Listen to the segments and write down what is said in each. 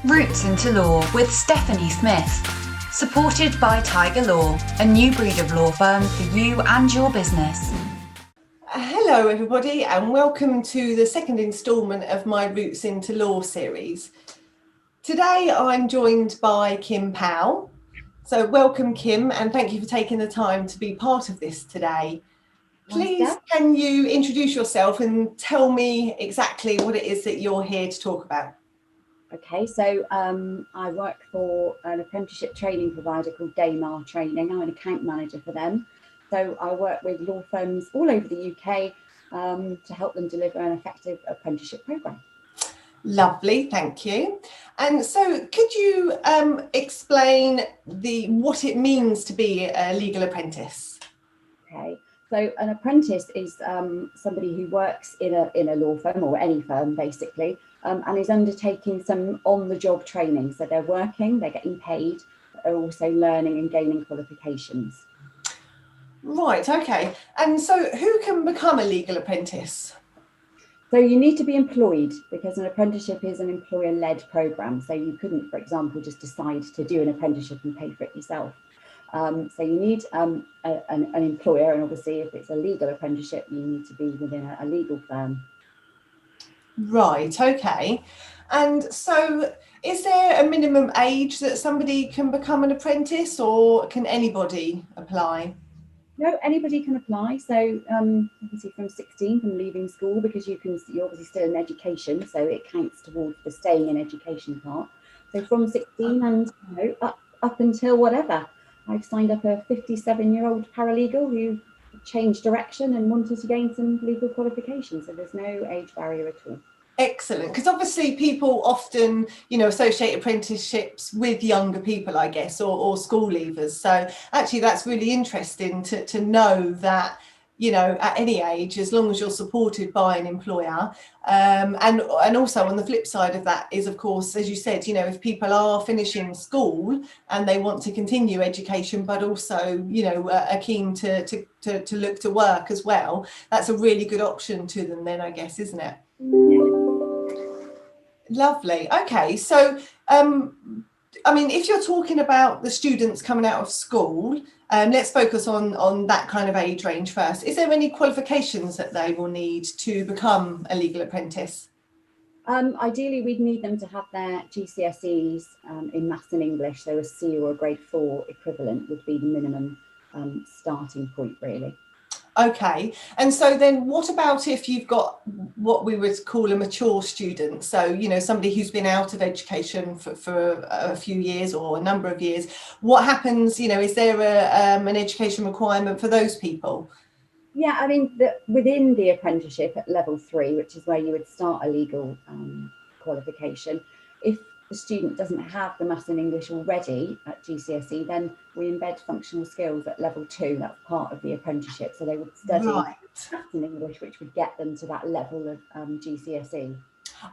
Roots into Law with Stefanie Smith. Supported by Tiger Law, a new breed of law firm for you and your business. Hello everybody and welcome to the second instalment of my Roots into Law series. Today I'm joined by Kim Powell. So welcome Kim, and thank you for taking the time to be part of this today. Please can you introduce yourself and tell me exactly what it is that you're here to talk about? Okay, so I work for an apprenticeship training provider called Damar Training. I'm an account manager for them. So I work with law firms all over the UK to help them deliver an effective apprenticeship programme. Lovely, thank you. And so could you explain what it means to be a legal apprentice? Okay, so an apprentice is somebody who works in a law firm or any firm basically, and is undertaking some on-the-job training. So they're working, they're getting paid, but they're also learning and gaining qualifications. Right, okay. And so who can become a legal apprentice? So you need to be employed, because an apprenticeship is an employer-led programme. So you couldn't, for example, just decide to do an apprenticeship and pay for it yourself. So you need an employer, and obviously if it's a legal apprenticeship, you need to be within a legal firm. Right, okay. And so is there a minimum age that somebody can become an apprentice, or can anybody apply? No, anybody can apply. So obviously from 16, from leaving school, because you're obviously still in education, so it counts towards the staying in education part. So from 16 and up until whatever. I've signed up a 57-year-old paralegal who changed direction and wanted to gain some legal qualifications. So there's no age barrier at all. Excellent, because obviously people often, associate apprenticeships with younger people, I guess, or school leavers. So actually that's really interesting to know that, at any age, as long as you're supported by an employer. And also on the flip side of that is, of course, as you said, if people are finishing school and they want to continue education, but also, are keen to look to work as well, that's a really good option to them then, I guess, isn't it? Lovely. Okay, so if you're talking about the students coming out of school, let's focus on that kind of age range first. Is there any qualifications that they will need to become a legal apprentice? Ideally, we'd need them to have their GCSEs in maths and English, so a C or a grade 4 equivalent would be the minimum starting point, really. Okay, and so then what about if you've got what we would call a mature student? So, somebody who's been out of education for a few years or a number of years. What happens, is there an education requirement for those people? Yeah, I mean, within the apprenticeship at level 3, which is where you would start a legal qualification, if the student doesn't have the maths and English already at GCSE, then we embed functional skills at level 2. That's part of the apprenticeship. So they would study maths and English, which would get them to that level of GCSE.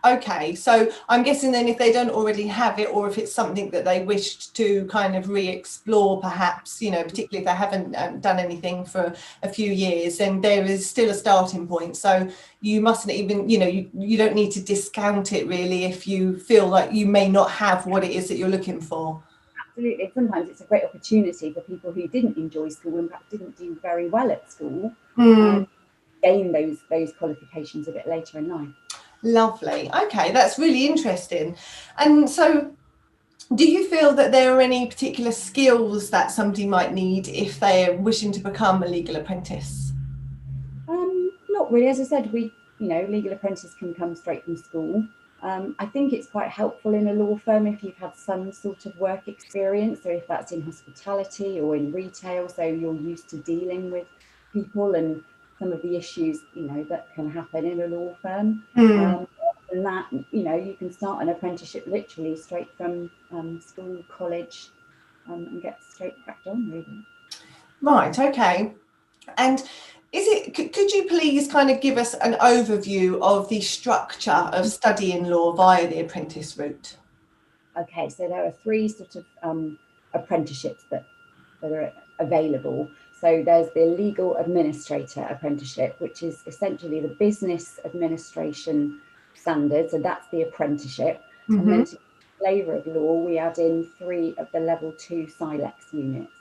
Okay, so I'm guessing then if they don't already have it, or if it's something that they wished to kind of re-explore perhaps, particularly if they haven't done anything for a few years, then there is still a starting point. So you mustn't even, you don't need to discount it really if you feel like you may not have what it is that you're looking for. Absolutely. Sometimes it's a great opportunity for people who didn't enjoy school and perhaps didn't do very well at school, gain those qualifications a bit later in life. Lovely. Okay, that's really interesting. And so do you feel that there are any particular skills that somebody might need if they're wishing to become a legal apprentice? Not really. As I said, legal apprentices can come straight from school. I think it's quite helpful in a law firm if you've had some sort of work experience, so if that's in hospitality or in retail, so you're used to dealing with people and some of the issues, that can happen in a law firm. And that, you can start an apprenticeship literally straight from school, college, and get straight cracked on, really. Right, okay. And could you please kind of give us an overview of the structure of studying law via the apprentice route? Okay, so there are 3 sort of apprenticeships that are available. So there's the legal administrator apprenticeship, which is essentially the business administration standard. So that's the apprenticeship. And then to flavour of law, we add in 3 of the level 2 Silex units.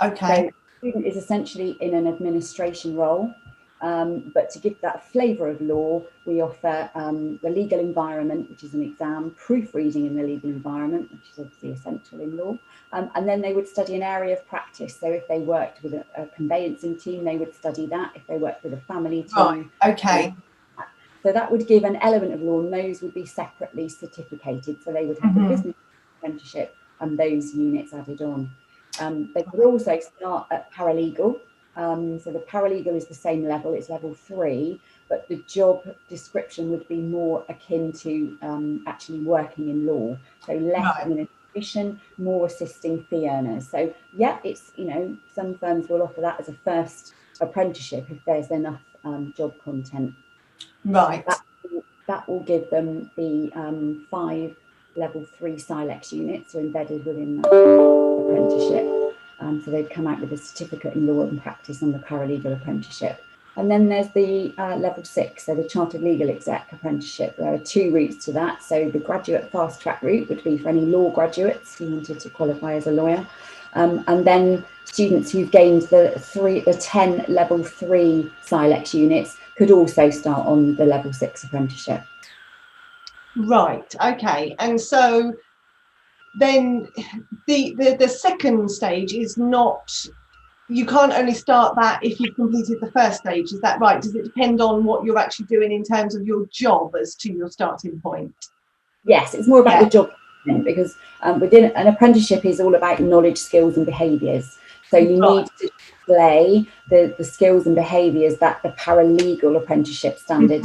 Okay. So the student is essentially in an administration role, but to give that flavour of law, we offer the legal environment, which is an exam, proofreading in the legal environment, which is obviously essential in law, and then they would study an area of practice. So if they worked with a conveyancing team, they would study that. If they worked with a family team, Right. Okay. so that would give an element of law, and those would be separately certificated. So they would have the business apprenticeship and those units added on. They could also start at paralegal. So the paralegal is the same level, it's level 3, but the job description would be more akin to actually working in law. So less administration, more assisting fee earners. So yeah, it's, you know, some firms will offer that as a first apprenticeship if there's enough job content. Right. That will give them the 5 level 3 Silex units are embedded within that apprenticeship. So they'd come out with a certificate in law and practice on the paralegal apprenticeship. And then there's the level 6, so the Chartered Legal Exec apprenticeship. There are 2 routes to that. So the graduate fast track route would be for any law graduates who wanted to qualify as a lawyer. And then students who've gained the 10 level 3 Silex units could also start on the level 6 apprenticeship. Right. Okay. And so then the second stage is not, you can't only start that if you've completed the first stage, is that right? Does it depend on what you're actually doing in terms of your job as to your starting point? Yes, it's more about the job, because within an apprenticeship is all about knowledge, skills and behaviours. So you need to display the skills and behaviours that the paralegal apprenticeship standard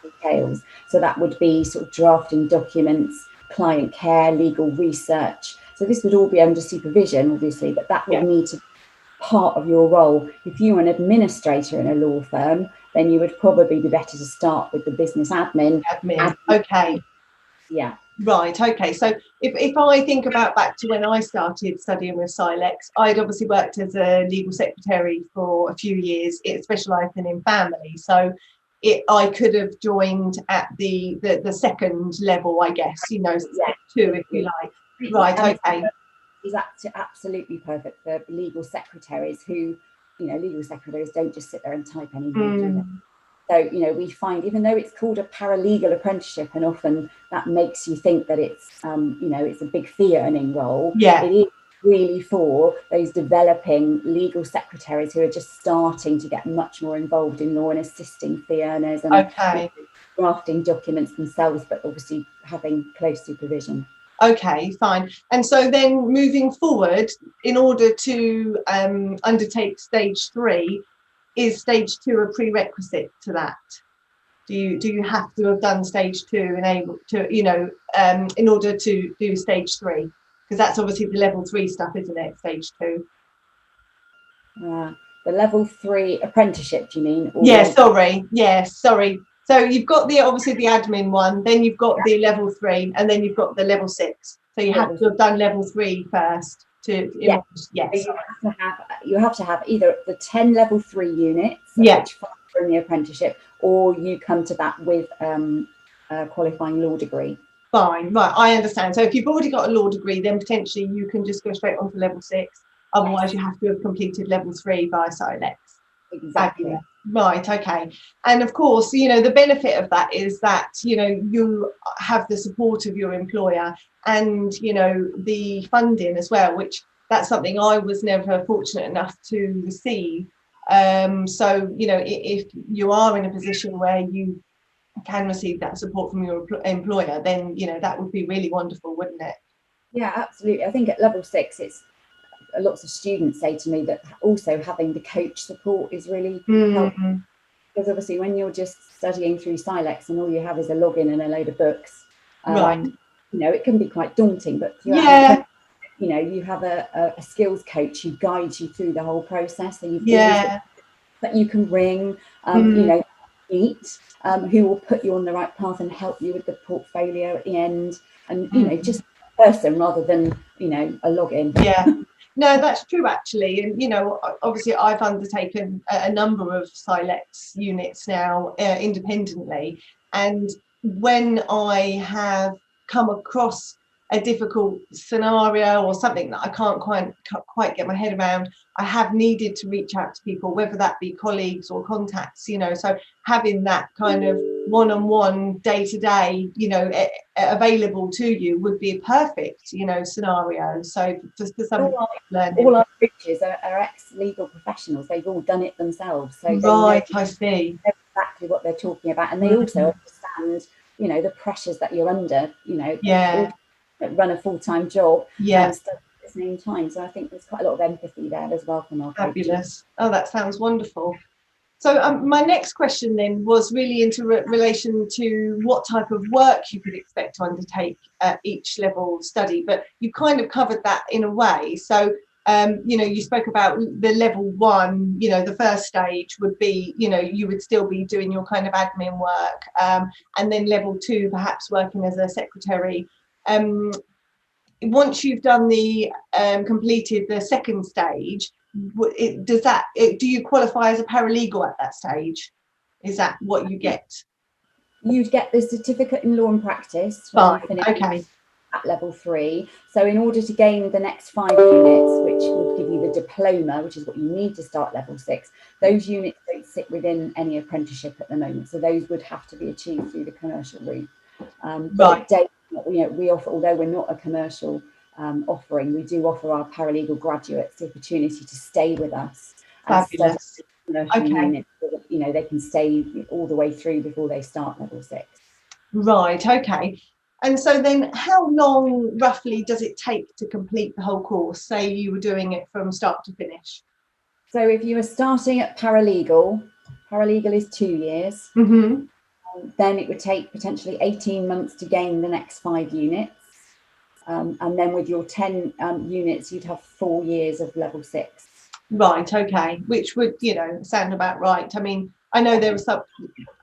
entails. So that would be sort of drafting documents, client care, legal research. So this would all be under supervision, obviously, but that would need to be part of your role. If you were an administrator in a law firm, then you would probably be better to start with the business admin. Okay. Yeah. Right. Okay. So if I think about back to when I started studying with Silex, I'd obviously worked as a legal secretary for a few years, specialising in family. So I could have joined at the second level, I guess, you know, step 2, if you like. Right. Okay. Is absolutely perfect for legal secretaries who, you know, legal secretaries don't just sit there and type anymore, do they? So, you know, we find, even though it's called a paralegal apprenticeship, and often that makes you think that it's, you know, it's a big fee earning role. Yeah. It is really for those developing legal secretaries who are just starting to get much more involved in law and assisting fee earners and drafting documents themselves, but obviously having close supervision. Okay, fine. And so then moving forward, in order to undertake stage 3, is stage 2 a prerequisite to that? Do you have to have done stage 2 and able to, you know, in order to do stage 3? Because that's obviously the level 3 stuff, isn't it? Stage 2. The level 3 apprenticeship, do you mean? Sorry. So you've got obviously the admin one, then you've got the level 3, and then you've got the level 6. So you have to have done level 3 first yes. You have to have either the 10 level 3 units, which are in the apprenticeship, or you come to that with a qualifying law degree. Fine, right, I understand. So if you've already got a law degree, then potentially you can just go straight on to level 6. Otherwise, you have to have completed level 3 via Silex. Exactly. Right, okay. And of course, you know, the benefit of that is that, you know, you have the support of your employer and, you know, the funding as well, which that's something I was never fortunate enough to receive. So, you know, if you are in a position where you can receive that support from your employer, then, you know, that would be really wonderful, wouldn't it? Yeah, absolutely. I think at level 6, it's lots of students say to me that also having the coach support is really helpful, because obviously when you're just studying through Silex and all you have is a login and a load of books, you know, it can be quite daunting, but you know, you have a skills coach who guides you through the whole process, so you've that you can ring, you know, meet, who will put you on the right path and help you with the portfolio at the end, and you know, just a person rather than, you know, a login. No, that's true actually. And, you know, obviously I've undertaken a number of Silex units now independently. And when I have come across a difficult scenario or something that I can't quite get my head around, I have needed to reach out to people, whether that be colleagues or contacts, you know, so having that kind of one-on-one day-to-day, you know, available to you would be a perfect, you know, scenario. So for somebody learning. All our coaches are ex-legal professionals. They've all done it themselves, so right, I see exactly what they're talking about, and they also understand, you know, the pressures that you're under, you know, run a full-time job and study at the same time. So I think there's quite a lot of empathy there as well from our coaches. Fabulous. Oh, that sounds wonderful. So my next question then was really into relation to what type of work you could expect to undertake at each level study, but you kind of covered that in a way. So, you know, you spoke about the level 1, you know, the first stage would be, you know, you would still be doing your kind of admin work, and then level 2, perhaps working as a secretary. Once you've done the completed the second stage, do you qualify as a paralegal at that stage? Is that what you get? You'd get the certificate in law and practice when you finish at level 3. So in order to gain the next 5 units, which would give you the diploma, which is what you need to start level 6, those units don't sit within any apprenticeship at the moment, so those would have to be achieved through the commercial route. But you know, we offer, although we're not a commercial offering, we do offer our paralegal graduates the opportunity to stay with us and study commercial units, so that, you know, they can stay all the way through before they start level 6. Right, okay. And so then how long roughly does it take to complete the whole course? Say you were doing it from start to finish. So if you were starting at paralegal is 2 years. Then it would take potentially 18 months to gain the next 5 units. And then with your 10 units, you'd have 4 years of level 6. Right, okay, which would, you know, sound about right. I mean, I know there was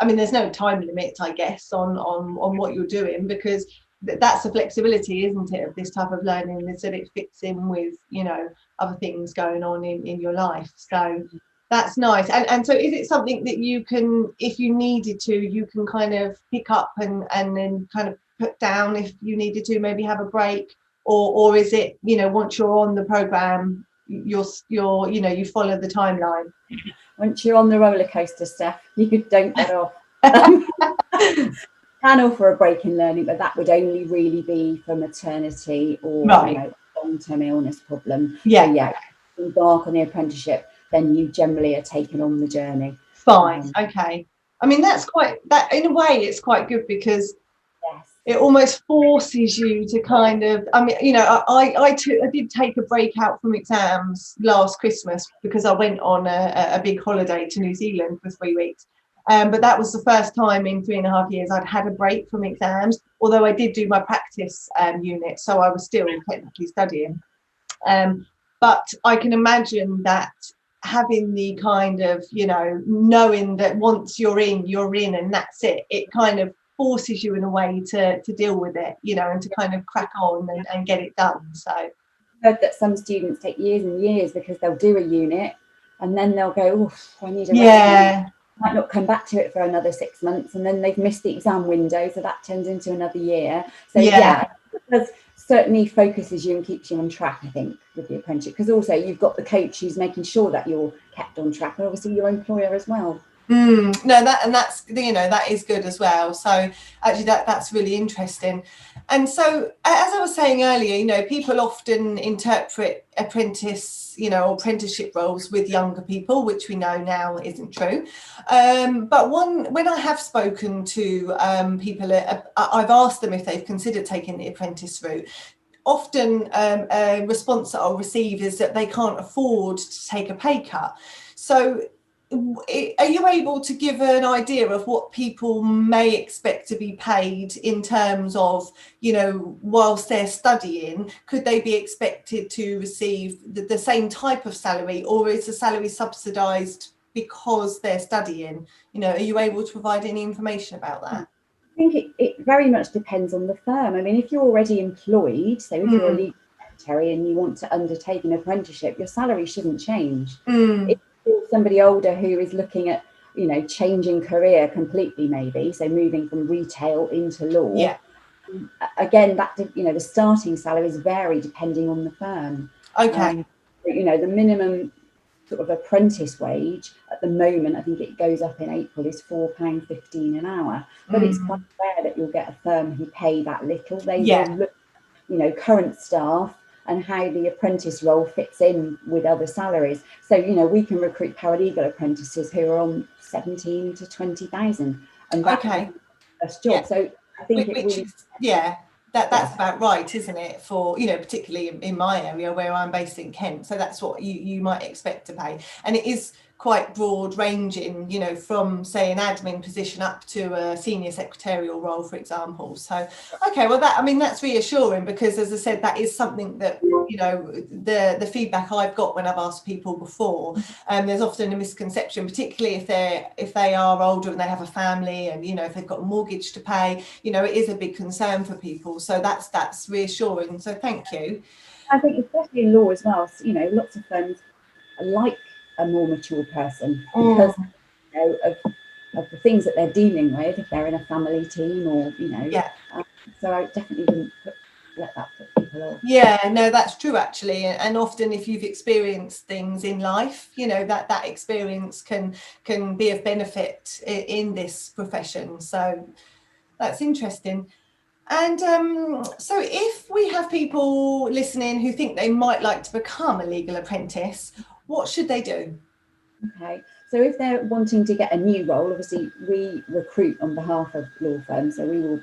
there's no time limit, I guess, on what you're doing, because that's the flexibility, isn't it, of this type of learning, is that it fits in with, you know, other things going on in your life. So that's nice. And so is it something that you can, if you needed to, you can kind of pick up and then kind of put down if you needed to, maybe have a break, or is it, you know, once you're on the program, you're you know, you follow the timeline? Once you're on the roller coaster, Steph, you don't get off. Can offer a break in learning, but that would only really be for maternity or you know, long-term illness problem. So yeah, embark on the apprenticeship, then you generally are taken on the journey. Fine, okay. I mean, that's in a way it's quite good, because it almost forces you to kind of, I mean, you know, I did take a break out from exams last Christmas because I went on a big holiday to New Zealand for 3 weeks. But that was the first time in 3.5 years I'd had a break from exams, although I did do my practice unit, so I was still technically studying. But I can imagine that having the kind of, you know, knowing that once you're in and that's it, it kind of forces you in a way to deal with it, you know, and to kind of crack on and get it done. So I've heard that some students take years and years because they'll do a unit and then they'll go, oh, I need a rest. Might not come back to it for another 6 months, and then they've missed the exam window, so that turns into another year. So yeah, it certainly focuses you and keeps you on track, I think, with the apprenticeship, because also you've got the coach who's making sure that you're kept on track, and obviously your employer as well. No, that's, you know, that is good as well. So actually that's really interesting. And so, as I was saying earlier, you know, people often interpret apprentice, you know, apprenticeship roles with younger people, which we know now isn't true. But when I have spoken to people, I've asked them if they've considered taking the apprentice route. Often a response that I'll receive is that they can't afford to take a pay cut. So are you able to give an idea of what people may expect to be paid in terms of, you know, whilst they're studying? Could they be expected to receive the same type of salary, or is the salary subsidised because they're studying? You know, are you able to provide any information about that? I think it very much depends on the firm. I mean, if you're already employed, so if you're a legal secretary and you want to undertake an apprenticeship, your salary shouldn't change. If you're somebody older who is looking at, you know, changing career completely, maybe, so moving from retail into law, Again, the starting salaries vary depending on the firm. Okay. The minimum sort of apprentice wage at the moment, I think it goes up in April, is £4.15 an hour. But it's quite rare that you'll get a firm who pay that little. They will look, current staff and how the apprentice role fits in with other salaries. So, we can recruit paralegal apprentices who are on 17 to 20,000, and that's the first job. So I think that's about right, isn't it? For, particularly in my area where I'm based in Kent. So that's what you might expect to pay. And it is quite broad ranging, from say an admin position up to a senior secretarial role, for example. So, okay, well that's reassuring, because as I said, that is something that, the feedback I've got when I've asked people before, there's often a misconception, particularly if they are older and they have a family, and, if they've got a mortgage to pay, it is a big concern for people. So that's reassuring. So thank you. I think especially in law as well, lots of firms like a more mature person because of the things that they're dealing with, if they're in a family team or so I definitely wouldn't let that put people off. No, that's true actually. And often if you've experienced things in life, that experience can be of benefit in this profession. So that's interesting. And so if we have people listening who think they might like to become a legal apprentice, what should they do? Okay, so if they're wanting to get a new role, obviously we recruit on behalf of law firms, so we will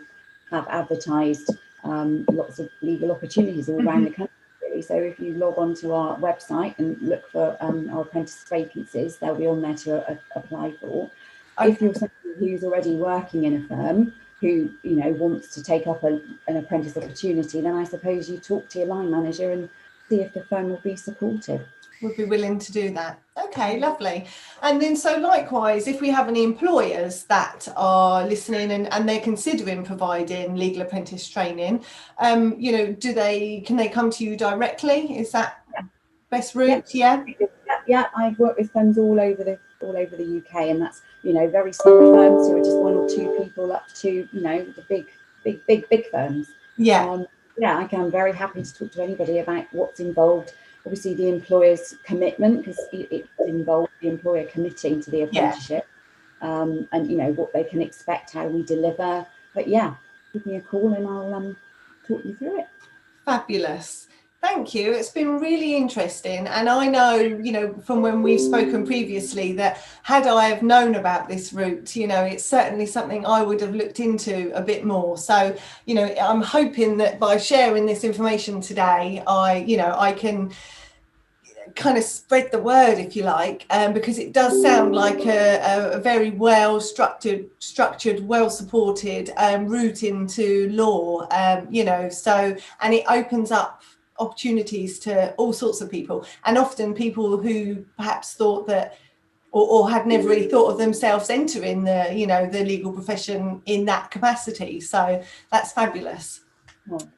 have advertised lots of legal opportunities all around the country, really. So if you log on to our website and look for our apprentice vacancies, they'll be on there to apply for. Okay. If you're somebody who's already working in a firm who wants to take up an apprentice opportunity, then I suppose you talk to your line manager and see if the firm will be supportive. Would be willing to do that. Okay, lovely. And then so likewise, if we have any employers that are listening and they're considering providing legal apprentice training, can they come to you directly? Is that best route? Yeah, I've worked with firms all over the UK, and that's very small firms who are just one or two people up to the big firms. I'm very happy to talk to anybody about what's involved. Obviously the employer's commitment, because it involves the employer committing to the apprenticeship, and what they can expect, how we deliver. But give me a call and I'll talk you through it. Fabulous. Thank you. It's been really interesting. And I know, from when we've spoken previously, that had I have known about this route, it's certainly something I would have looked into a bit more. So, I'm hoping that by sharing this information today, I can kind of spread the word, if you like, because it does sound like a very well structured, well supported route into law, and it opens up opportunities to all sorts of people, and often people who perhaps thought that or had never really thought of themselves entering the legal profession in that capacity. So that's fabulous.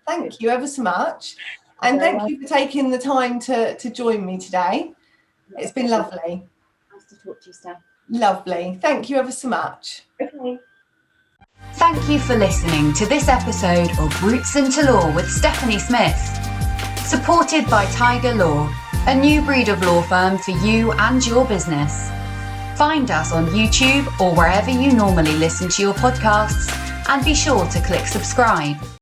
Thank you ever so much. And thank you for taking the time to join me today. It's been lovely. Nice to talk to you, Steph. Lovely. Thank you ever so much. Okay. Thank you for listening to this episode of Roots into Law with Stefanie Smith. Supported by Tiger Law, a new breed of law firm for you and your business. Find us on YouTube or wherever you normally listen to your podcasts, and be sure to click subscribe.